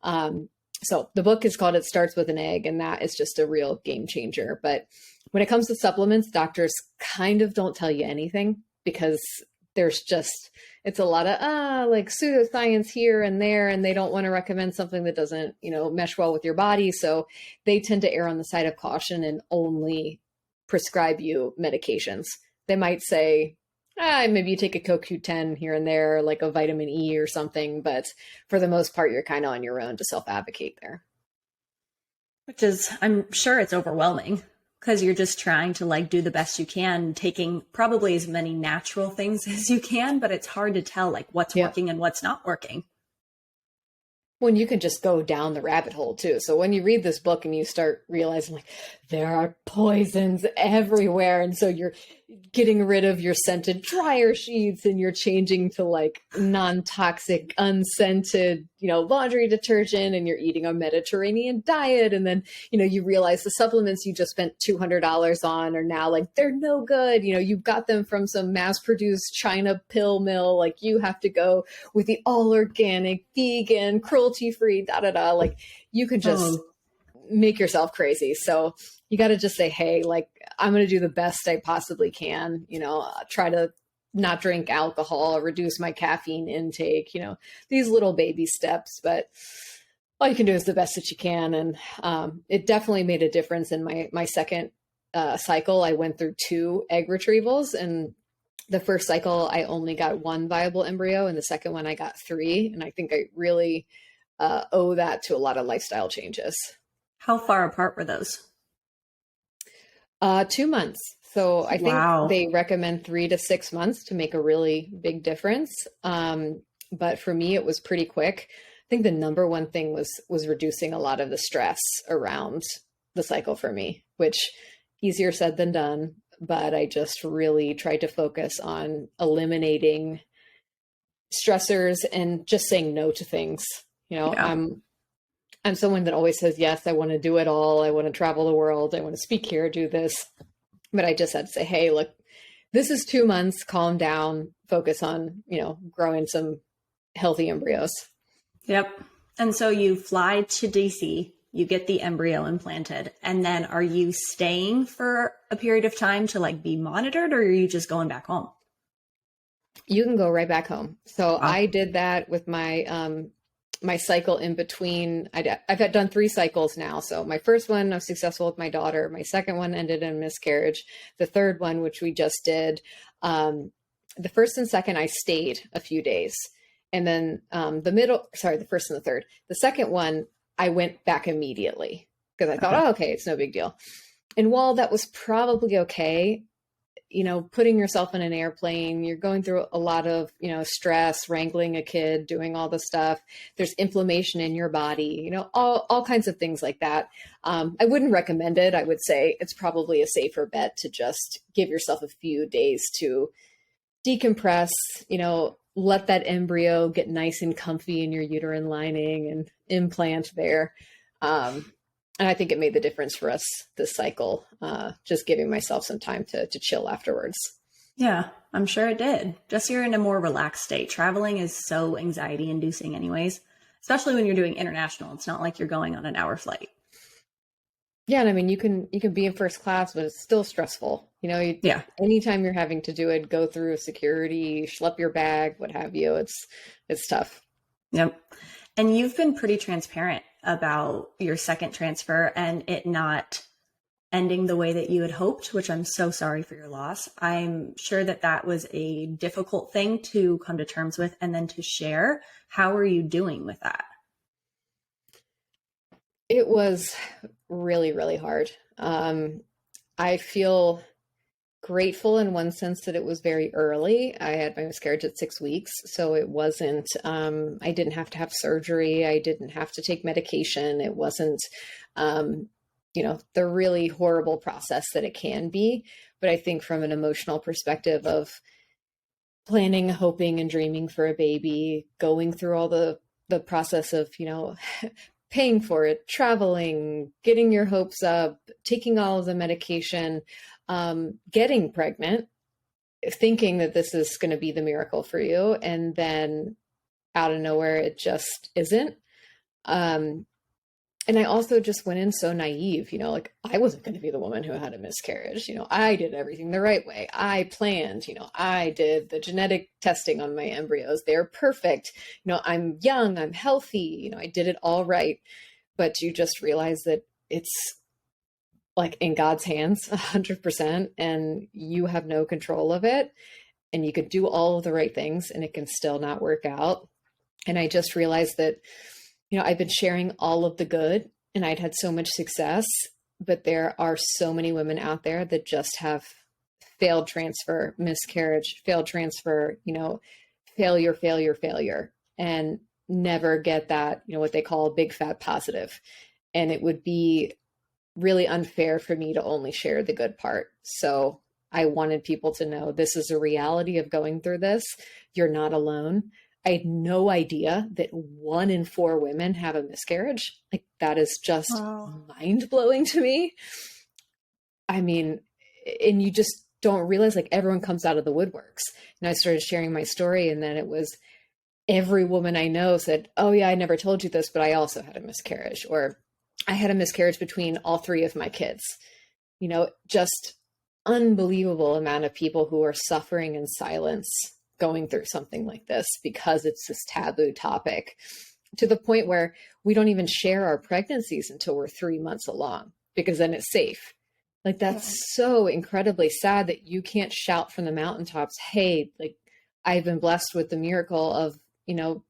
So the book is called It Starts with an Egg, and that is just a real game changer. But when it comes to supplements, doctors kind of don't tell you anything because it's a lot of like pseudoscience here and there, and they don't want to recommend something that doesn't, mesh well with your body. So they tend to err on the side of caution and only prescribe you medications. They might say, maybe you take a CoQ10 here and there, like a vitamin E or something. But for the most part, you're kind of on your own to self-advocate there. Which is, I'm sure it's overwhelming. because you're just trying to like do the best you can, taking probably as many natural things as you can, but it's hard to tell like what's Yeah. working and what's not working. When you can just go down the rabbit hole too. So when you read this book and you start realizing like there are poisons everywhere, and so you're getting rid of your scented dryer sheets and you're changing to like non-toxic, unscented, laundry detergent, and you're eating a Mediterranean diet, and then you realize the supplements you just spent $200 on are now like they're no good. You got them from some mass-produced China pill mill. Like you have to go with the all organic, vegan, cruelty-free, like you can just make yourself crazy. So you got to just say, hey, like I'm going to do the best I possibly can, try to not drink alcohol, reduce my caffeine intake, these little baby steps, but all you can do is the best that you can. And it definitely made a difference in my second cycle. I went through 2 egg retrievals, and the first cycle I only got 1 viable embryo, and the second one I got 3. And I think I really owe that to a lot of lifestyle changes. How far apart were those? 2 months. So I think Wow. they recommend 3 to 6 months to make a really big difference. But for me, it was pretty quick. I think the number one thing was reducing a lot of the stress around the cycle for me, which easier said than done. But I just really tried to focus on eliminating stressors and just saying no to things. Yeah. I'm someone that always says, yes, I want to do it all. I want to travel the world. I want to speak here, do this. But I just had to say, hey, look, this is 2 months, calm down, focus on, growing some healthy embryos. Yep. And so you fly to DC, you get the embryo implanted, and then are you staying for a period of time to like be monitored, or are you just going back home? You can go right back home. So Wow. I did that with my cycle in between. I've had done 3 cycles now. So my first one, I was successful with my daughter. My second one ended in miscarriage. The third one, which we just did, the first and second, I stayed a few days. And then the first and the third. The second one, I went back immediately because I thought, Okay. oh, okay, it's no big deal. And while that was probably okay, putting yourself in an airplane, you're going through a lot of, stress, wrangling a kid, doing all the stuff. There's inflammation in your body, all kinds of things like that. I wouldn't recommend it. I would say it's probably a safer bet to just give yourself a few days to decompress, let that embryo get nice and comfy in your uterine lining and implant there. And I think it made the difference for us this cycle, just giving myself some time to chill afterwards. Yeah, I'm sure it did. Just you're in a more relaxed state. Traveling is so anxiety inducing anyways, especially when you're doing international. It's not like you're going on an hour flight. Yeah, and I mean, you can be in first class, but it's still stressful. Yeah. Anytime you're having to do it, go through security, schlep your bag, what have you, it's tough. Yep. And you've been pretty transparent about your second transfer and it not ending the way that you had hoped, which I'm so sorry for your loss. I'm sure that that was a difficult thing to come to terms with and then to share. How are you doing with that? It was really, really hard. I feel grateful in one sense that it was very early. I had my miscarriage at 6 weeks, so it wasn't, I didn't have to have surgery. I didn't have to take medication. It wasn't, the really horrible process that it can be. But I think from an emotional perspective of planning, hoping, and dreaming for a baby, going through all the process of, paying for it, traveling, getting your hopes up, taking all of the medication, getting pregnant, thinking that this is going to be the miracle for you. And then out of nowhere, it just isn't. And I also just went in so naive, like I wasn't going to be the woman who had a miscarriage. I did everything the right way. I planned, I did the genetic testing on my embryos. They're perfect. I'm young, I'm healthy, I did it all right. But you just realize that it's like in God's hands 100%, and you have no control of it. And you could do all of the right things and it can still not work out. And I just realized that I've been sharing all of the good and I'd had so much success, but there are so many women out there that just have failed transfer, miscarriage, failed transfer, failure, failure, failure, and never get that, what they call a big fat positive. And it would be really unfair for me to only share the good part. So I wanted people to know this is a reality of going through this. You're not alone. I had no idea that 1 in 4 women have a miscarriage. Like, that is just mind blowing to me. I mean, and you just don't realize, like, everyone comes out of the woodworks. And I started sharing my story, and then it was every woman I know said, oh yeah, I never told you this, but I also had a miscarriage, or I had a miscarriage between all 3 of my kids. Just unbelievable amount of people who are suffering in silence going through something like this because it's this taboo topic, to the point where we don't even share our pregnancies until we're 3 months along, because then it's safe. Like, that's so incredibly sad that you can't shout from the mountaintops, hey, like, I've been blessed with the miracle of,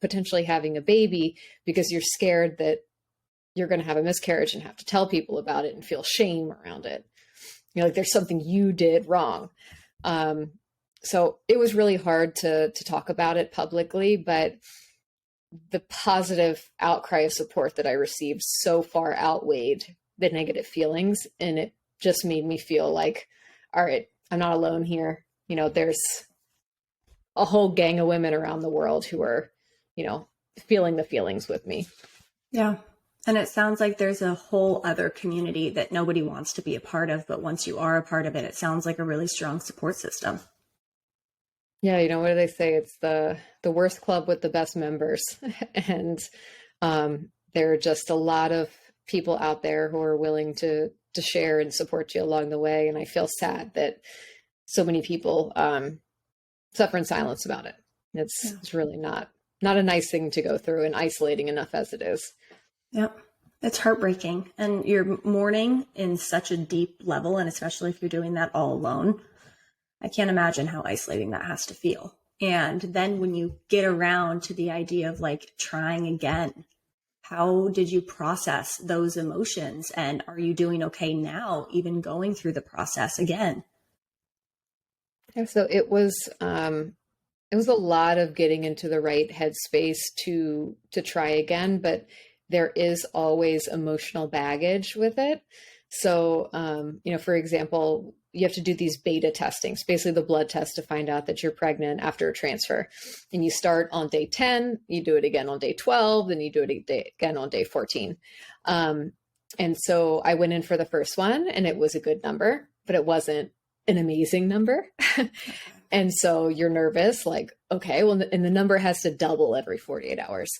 potentially having a baby, because you're scared that you're going to have a miscarriage and have to tell people about it and feel shame around it. Like, there's something you did wrong. So it was really hard to talk about it publicly, but the positive outcry of support that I received so far outweighed the negative feelings. And it just made me feel like, all right, I'm not alone here. There's a whole gang of women around the world who are, feeling the feelings with me. Yeah. And it sounds like there's a whole other community that nobody wants to be a part of, but once you are a part of it, it sounds like a really strong support system. Yeah, what do they say? It's the worst club with the best members. And there are just a lot of people out there who are willing to share and support you along the way. And I feel sad that so many people suffer in silence about it. It's really not a nice thing to go through, and isolating enough as it is. Yep. It's heartbreaking. And you're mourning in such a deep level. And especially if you're doing that all alone, I can't imagine how isolating that has to feel. And then when you get around to the idea of like trying again, how did you process those emotions? And are you doing okay now, even going through the process again? Yeah, so it was a lot of getting into the right headspace to try again, but there is always emotional baggage with it. So, for example, you have to do these beta testings, basically the blood test to find out that you're pregnant after a transfer. And you start on day 10, you do it again on day 12, then you do it again on day 14. And so I went in for the first one, and it was a good number, but it wasn't an amazing number. And so you're nervous, like, okay, well, and the number has to double every 48 hours.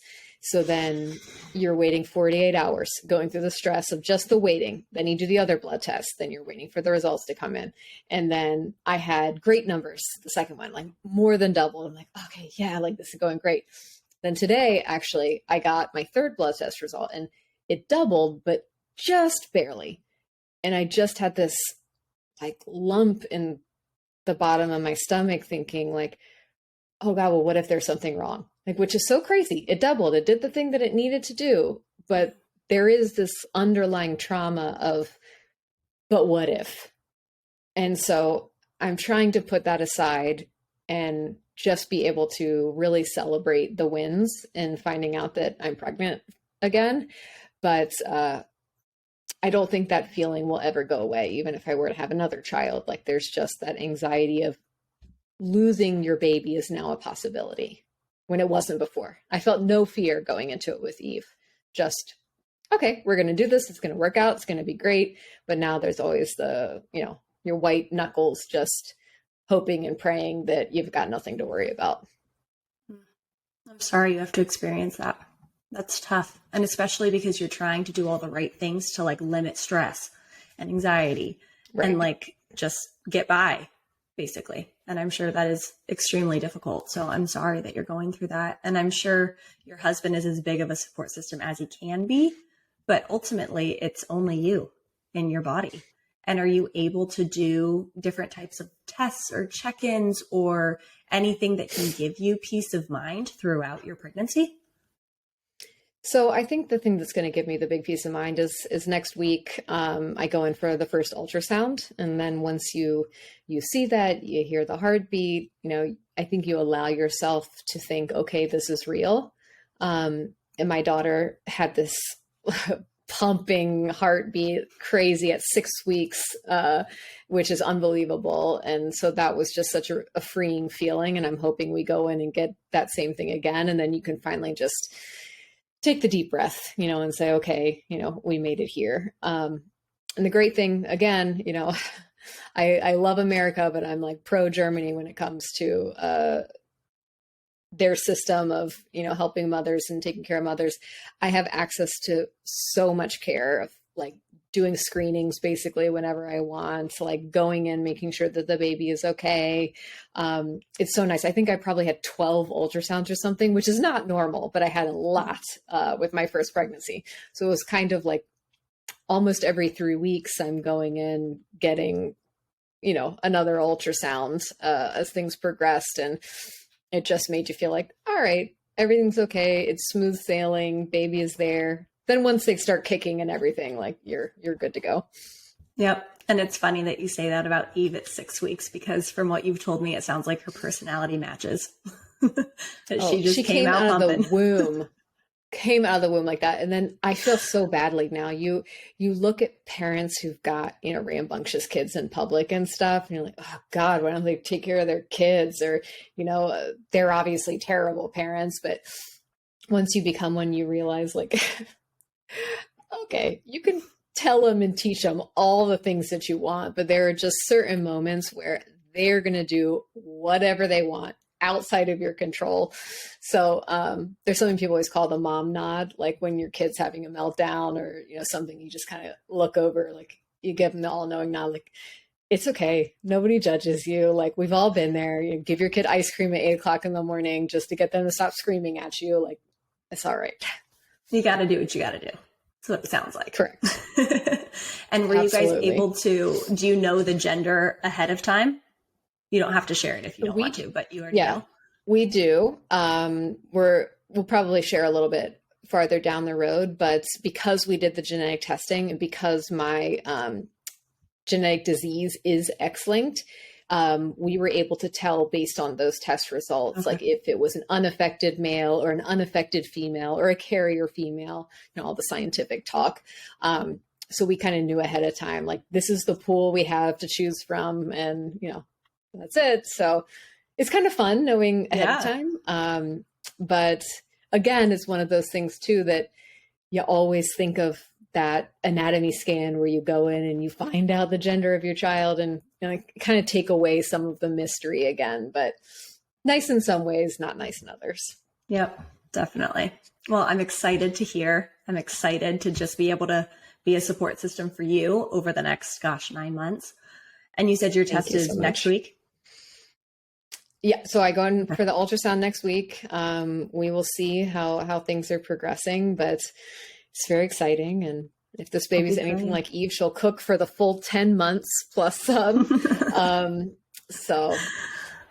So then you're waiting 48 hours, going through the stress of just the waiting. Then you do the other blood test. Then you're waiting for the results to come in. And then I had great numbers, the second one, like more than double. I'm like, okay, yeah, like this is going great. Then today, actually, I got my third blood test result, and it doubled, but just barely. And I just had this like lump in the bottom of my stomach, thinking like, oh God, well, what if there's something wrong? Like, which is so crazy. It doubled. It did the thing that it needed to do. But there is this underlying trauma of, but what if? And so I'm trying to put that aside and just be able to really celebrate the wins and finding out that I'm pregnant again. But I don't think that feeling will ever go away, even if I were to have another child. Like, there's just that anxiety of losing your baby is now a possibility when it wasn't before. I felt no fear going into it with Eve. Just, okay, we're going to do this. It's going to work out. It's going to be great. But now there's always the, your white knuckles just hoping and praying that you've got nothing to worry about. I'm sorry you have to experience that. That's tough. And especially because you're trying to do all the right things to like limit stress and anxiety and like just get by, basically. And I'm sure that is extremely difficult. So I'm sorry that you're going through that. And I'm sure your husband is as big of a support system as he can be, but ultimately it's only you and your body. And are you able to do different types of tests or check-ins or anything that can give you peace of mind throughout your pregnancy? So I think the thing that's going to give me the big peace of mind is next week. I go in for the first ultrasound, and then once you see that, you hear the heartbeat. I think you allow yourself to think, okay, this is real. And my daughter had this pumping heartbeat, crazy at 6 weeks, which is unbelievable. And so that was just such a freeing feeling. And I'm hoping we go in and get that same thing again, and then you can finally just take the deep breath, and say, okay, we made it here. And the great thing, again, I love America, but I'm like pro Germany when it comes to their system of, helping mothers and taking care of mothers. I have access to so much care of like doing screenings basically whenever I want, like going in, making sure that the baby is okay. It's so nice. I think I probably had 12 ultrasounds or something, which is not normal, but I had a lot with my first pregnancy. So it was kind of like almost every 3 weeks I'm going in, getting, another ultrasound as things progressed. And it just made you feel like, all right, everything's okay. It's smooth sailing. Baby is there. Then once they start kicking and everything, like you're good to go. Yep. And it's funny that you say that about Eve at 6 weeks, because from what you've told me, it sounds like her personality matches. She just came out of the womb. Came out of the womb like that. And then I feel so badly now. You look at parents who've got, rambunctious kids in public and stuff, and you're like, oh God, why don't they take care of their kids? Or, they're obviously terrible parents, but once you become one, you realize like, okay, you can tell them and teach them all the things that you want, but there are just certain moments where they're going to do whatever they want outside of your control. So there's something people always call the mom nod, like when your kid's having a meltdown or, something, you just kind of look over, like you give them the all-knowing nod, like, it's okay. Nobody judges you. Like we've all been there. You give your kid ice cream at 8:00 in the morning just to get them to stop screaming at you. Like, it's all right. You got to do what you got to do. That's what it sounds like. Correct. And were you guys able to, do you know the gender ahead of time? You don't have to share it if you don't want to, but you already know. We do. We'll probably share a little bit farther down the road, but because we did the genetic testing and because my genetic disease is X-linked, we were able to tell based on those test results, okay, like if it was an unaffected male or an unaffected female or a carrier female, all the scientific talk. So we kind of knew ahead of time, like this is the pool we have to choose from, and that's it. So it's kind of fun knowing ahead of time. But again, it's one of those things too, that you always think of that anatomy scan where you go in and you find out the gender of your child, and kind of take away some of the mystery again, but nice in some ways, not nice in others. Yep, definitely. Well, I'm excited to hear. I'm excited to just be able to be a support system for you over the next, 9 months. And you said your test is next week? Yeah. So I go in for the ultrasound next week. We will see how things are progressing, but it's very exciting. And if this baby's anything like Eve, she'll cook for the full 10 months plus some. So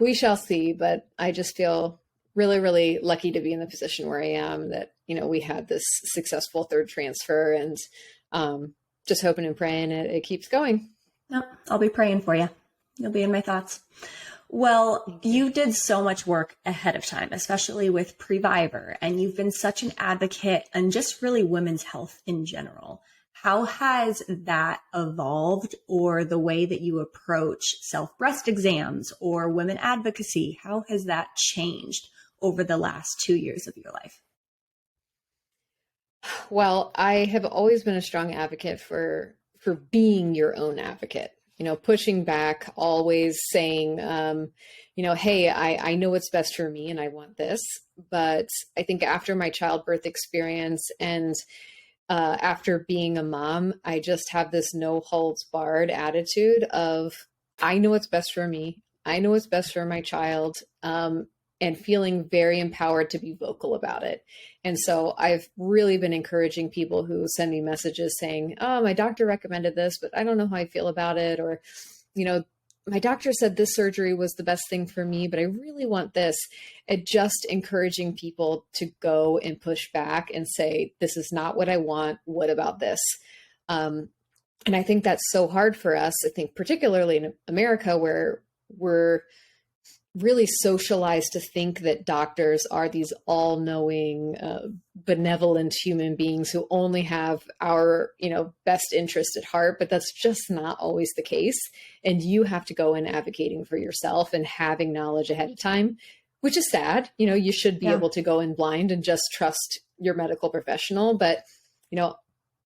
we shall see, but I just feel really, really lucky to be in the position where I am, that, we had this successful third transfer, and just hoping and praying it keeps going. Yep, I'll be praying for you. You'll be in my thoughts. Well, you did so much work ahead of time, especially with Previvor, and you've been such an advocate and just really women's health in general. How has that evolved, or the way that you approach self-breast exams or women advocacy? How has that changed over the last 2 years of your life? Well, I have always been a strong advocate for being your own advocate, pushing back, always saying, hey, I know what's best for me and I want this. But I think after my childbirth experience and after being a mom, I just have this no holds barred attitude of, I know what's best for me. I know what's best for my child. And feeling very empowered to be vocal about it. And so I've really been encouraging people who send me messages saying, oh, my doctor recommended this, but I don't know how I feel about it. Or, my doctor said this surgery was the best thing for me, but I really want this. And just encouraging people to go and push back and say, this is not what I want. What about this? And I think that's so hard for us. I think particularly in America, where we're really socialized to think that doctors are these all-knowing, benevolent human beings who only have our, best interest at heart, but that's just not always the case. And you have to go in advocating for yourself and having knowledge ahead of time, which is sad. You should be able to go in blind and just trust your medical professional, but,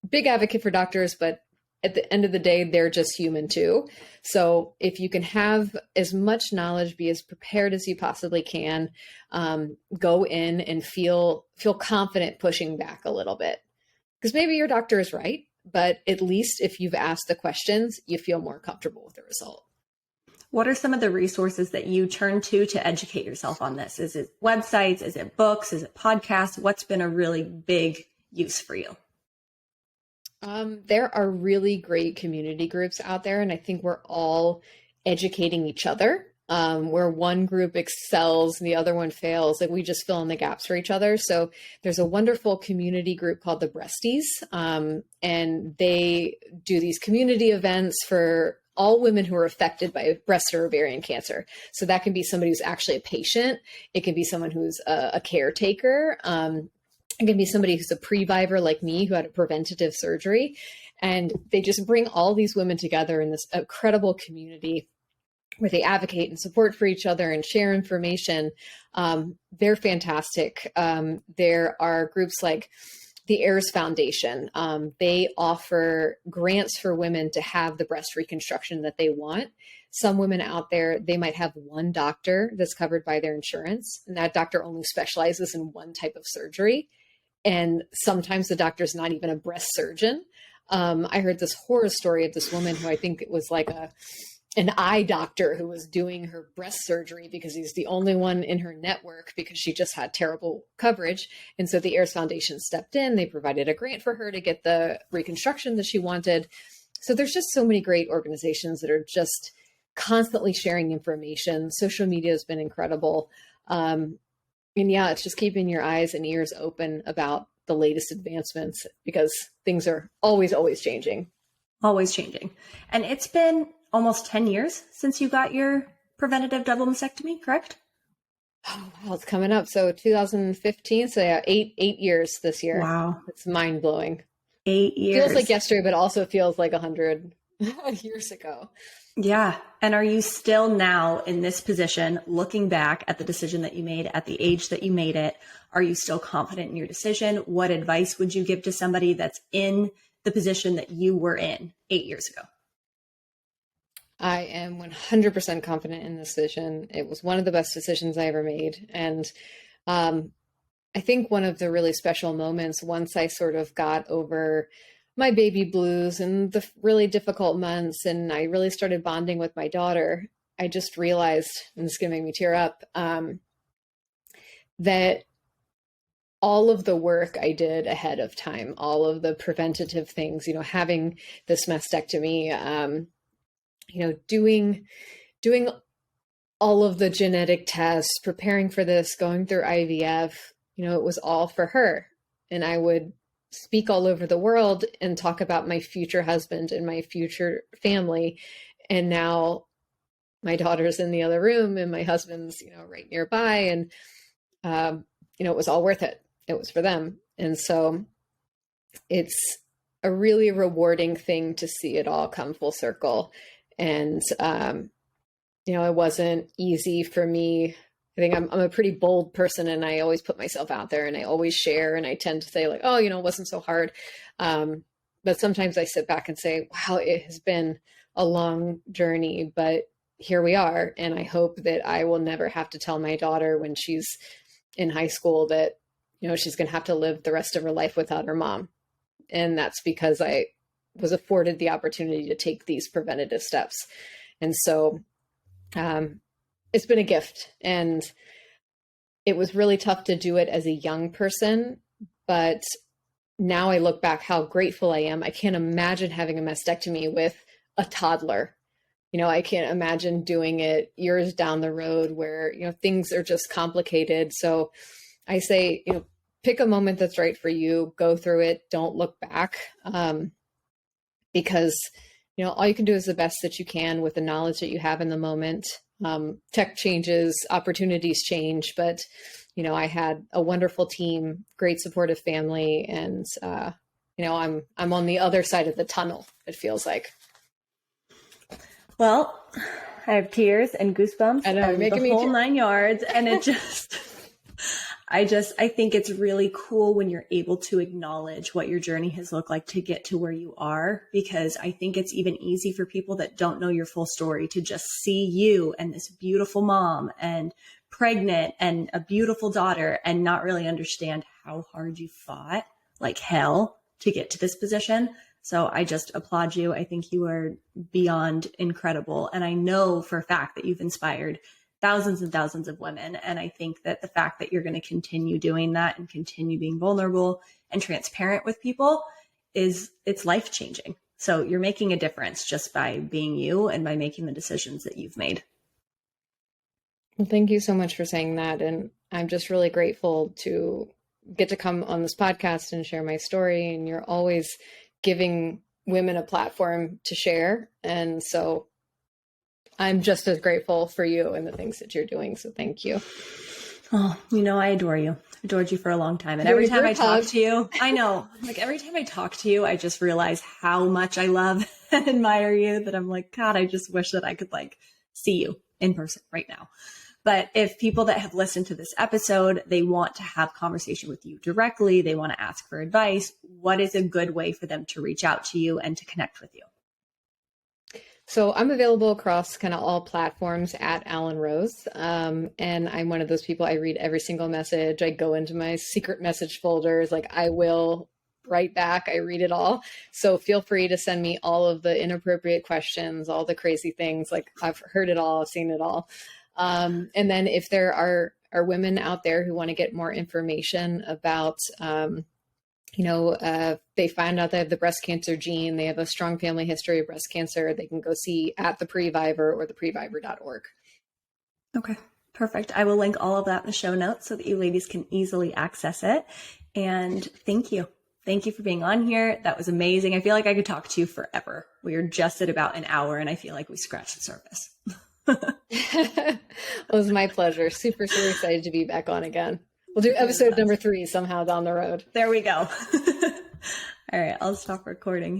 big advocate for doctors, but at the end of the day, they're just human too. So if you can have as much knowledge, be as prepared as you possibly can, go in and feel confident pushing back a little bit. Because maybe your doctor is right, but at least if you've asked the questions, you feel more comfortable with the result. What are some of the resources that you turn to educate yourself on this? Is it websites? Is it books? Is it podcasts? What's been a really big use for you? There are really great community groups out there, and I think we're all educating each other. Where one group excels and the other one fails, like we just fill in the gaps for each other. So there's a wonderful community group called the Breasties, and they do these community events for all women who are affected by breast or ovarian cancer. So that can be somebody who's actually a patient. It can be someone who's a caretaker. It can be somebody who's a previvor like me who had a preventative surgery. And they just bring all these women together in this incredible community where they advocate and support for each other and share information. They're fantastic. There are groups like the Heirs Foundation. They offer grants for women to have the breast reconstruction that they want. Some women out there, they might have one doctor that's covered by their insurance, and that doctor only specializes in one type of surgery. And sometimes the doctor's not even a breast surgeon. I heard this horror story of this woman who I think it was like an eye doctor who was doing her breast surgery because he's the only one in her network because she just had terrible coverage. And so the Heirs Foundation stepped in. They provided a grant for her to get the reconstruction that she wanted. So there's just so many great organizations that are just constantly sharing information. Social media has been incredible. And yeah, it's just keeping your eyes and ears open about the latest advancements because things are always changing. Always changing. And it's been almost 10 years since you got your preventative double mastectomy, correct? Oh, wow, it's coming up. So 2015. So yeah, eight years this year. Wow. It's mind blowing. 8 years. Feels like yesterday, but also feels like 100 years ago. Yeah. And are you still now in this position, looking back at the decision that you made at the age that you made it? Are you still confident in your decision? What advice would you give to somebody that's in the position that you were in 8 years ago? I am 100% confident in this decision. It was one of the best decisions I ever made. And I think one of the really special moments once I sort of got over my baby blues and the really difficult months, and I really started bonding with my daughter, I just realized, and this is going to make me tear up, that all of the work I did ahead of time, all of the preventative things, having this mastectomy, doing all of the genetic tests, preparing for this, going through IVF, it was all for her. And I would speak all over the world and talk about my future husband and my future family. And now my daughter's in the other room and my husband's, right nearby. And, it was all worth it. It was for them. And so it's a really rewarding thing to see it all come full circle. And, it wasn't easy for me. I think I'm a pretty bold person and I always put myself out there and I always share. And I tend to say like, oh, it wasn't so hard. But sometimes I sit back and say, wow, it has been a long journey, but here we are. And I hope that I will never have to tell my daughter when she's in high school that, she's going to have to live the rest of her life without her mom. And that's because I was afforded the opportunity to take these preventative steps. And so, it's been a gift, and it was really tough to do it as a young person, but now I look back how grateful I am. I can't imagine having a mastectomy with a toddler. I can't imagine doing it years down the road where, things are just complicated. So I say, pick a moment that's right for you, go through it, don't look back. Because, all you can do is the best that you can with the knowledge that you have in the moment. Tech changes, opportunities change, but, I had a wonderful team, great supportive family, and, I'm on the other side of the tunnel, it feels like. Well, I have tears and goosebumps and the whole 9 yards. And I think it's really cool when you're able to acknowledge what your journey has looked like to get to where you are, because I think it's even easy for people that don't know your full story to just see you and this beautiful mom and pregnant and a beautiful daughter and not really understand how hard you fought like hell to get to this position. So I just applaud you. I think you are beyond incredible. And I know for a fact that you've inspired thousands and thousands of women. And I think that the fact that you're going to continue doing that and continue being vulnerable and transparent with people it's life-changing. So you're making a difference just by being you and by making the decisions that you've made. Well, thank you so much for saying that. And I'm just really grateful to get to come on this podcast and share my story. And you're always giving women a platform to share. And so I'm just as grateful for you and the things that you're doing. So thank you. Oh, I adore you. I've adored you for a long time. And every time I talk to you, I know, like every time I talk to you, I just realize how much I love and admire you, that I'm like, God, I just wish that I could see you in person right now. But if people that have listened to this episode, they want to have conversation with you directly, they want to ask for advice, what is a good way for them to reach out to you and to connect with you? So I'm available across kind of all platforms at Allyn Rose. And I'm one of those people, I read every single message. I go into my secret message folders. I will write back. I read it all. So feel free to send me all of the inappropriate questions, all the crazy things. I've heard it all, I've seen it all. And then if there are women out there who want to get more information about, they find out they have the breast cancer gene, they have a strong family history of breast cancer, they can go see at the Previvor or theprevivor.org. Okay, perfect. I will link all of that in the show notes so that you ladies can easily access it. And thank you. Thank you for being on here. That was amazing. I feel like I could talk to you forever. We are just at about an hour and I feel like we scratched the surface. It was my pleasure. Super, super excited to be back on again. We'll do episode number 3 somehow down the road. There we go. All right, I'll stop recording.